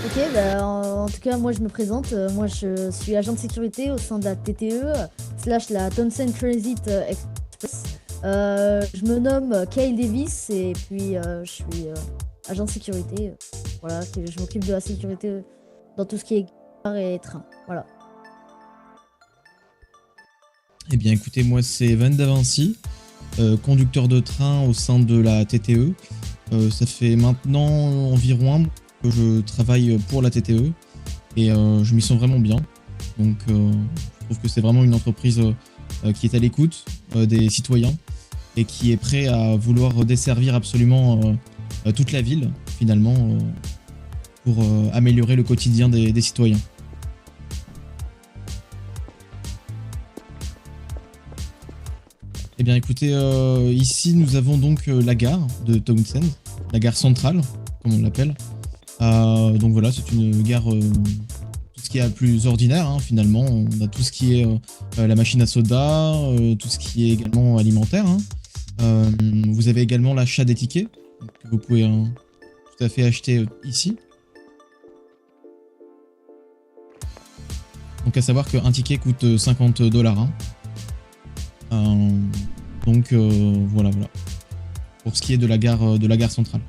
Ok, bah, en tout cas, moi je me présente. Moi je suis agent de sécurité au sein de la TTE, slash la Townsend Transit Express. Je me nomme Kyle Davis et puis je suis agent de sécurité. Voilà, je m'occupe de la sécurité dans tout ce qui est gare et train. Voilà. Eh bien, écoutez, moi, c'est Van Davinci, conducteur de train au sein de la TTE. Ça fait maintenant environ un mois que je travaille pour la TTE et je m'y sens vraiment bien. Donc, je trouve que c'est vraiment une entreprise qui est à l'écoute des citoyens et qui est prêt à vouloir desservir absolument toute la ville, finalement, pour améliorer le quotidien des citoyens. Eh bien écoutez, ici nous avons donc la gare de Townsend, la gare centrale, comme on l'appelle. Donc voilà, c'est une gare, tout ce qui est à plus ordinaire hein, finalement. On a tout ce qui est la machine à soda, tout ce qui est également alimentaire. Hein. Vous avez également l'achat des tickets, que vous pouvez tout à fait acheter ici. Donc à savoir qu'un ticket coûte $50. Hein. Donc voilà. Pour ce qui est de la gare centrale.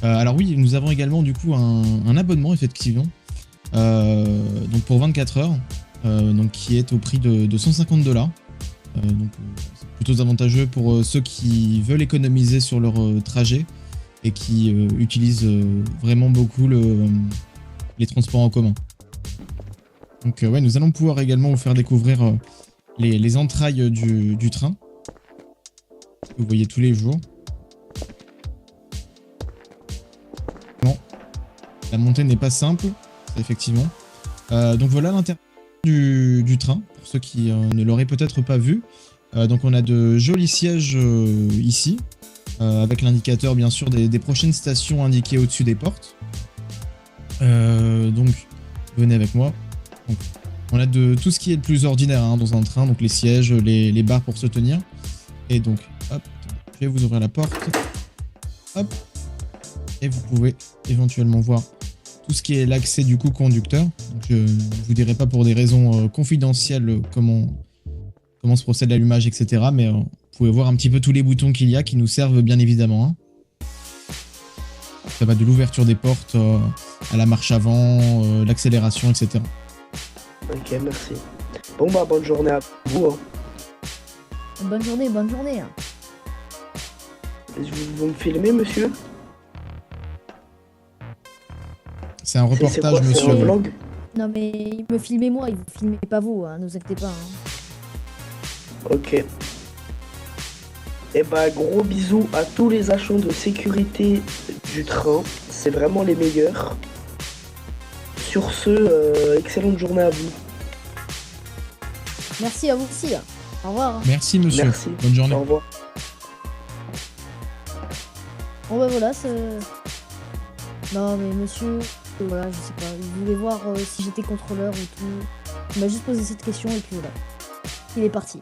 Alors oui, nous avons également du coup un abonnement effectivement. Donc pour 24 heures, donc qui est au prix de $150. Donc c'est plutôt avantageux pour ceux qui veulent économiser sur leur trajet et qui utilisent vraiment beaucoup les transports en commun. Donc ouais, nous allons pouvoir également vous faire découvrir les entrailles du train que vous voyez tous les jours. Non, la montée n'est pas simple, effectivement. Donc voilà l'intérieur du train, pour ceux qui ne l'auraient peut-être pas vu. Donc on a de jolis sièges ici, avec l'indicateur bien sûr des prochaines stations indiquées au-dessus des portes. Donc venez avec moi. Donc, on a de tout ce qui est le plus ordinaire hein, dans un train, donc les sièges, les barres pour se tenir. Et donc, hop, je vais vous ouvrir la porte. Hop. Et vous pouvez éventuellement voir tout ce qui est l'accès du coup conducteur. Donc, je ne vous dirai pas pour des raisons confidentielles comment se procède l'allumage, etc. Mais vous pouvez voir un petit peu tous les boutons qu'il y a qui nous servent bien évidemment. Hein. Ça va de l'ouverture des portes à la marche avant, l'accélération, etc. Ok, merci. Bon bah bonne journée à vous. Hein. Bonne journée, bonne journée. Vous me filmez, monsieur? C'est un reportage, c'est quoi, monsieur. C'est un vlog? Non mais il me filmait moi, il vous filmait pas vous, hein, ne vous inquiétez pas. Hein. Ok. Et bah gros bisous à tous les agents de sécurité du train. C'est vraiment les meilleurs. Sur ce, excellente journée à vous. Merci à vous aussi. Au revoir. Merci monsieur. Merci. Bonne journée. Au revoir. Bon bah voilà, non mais monsieur, voilà, je sais pas, il voulait voir si j'étais contrôleur ou tout. Il m'a juste posé cette question et puis voilà. Il est parti.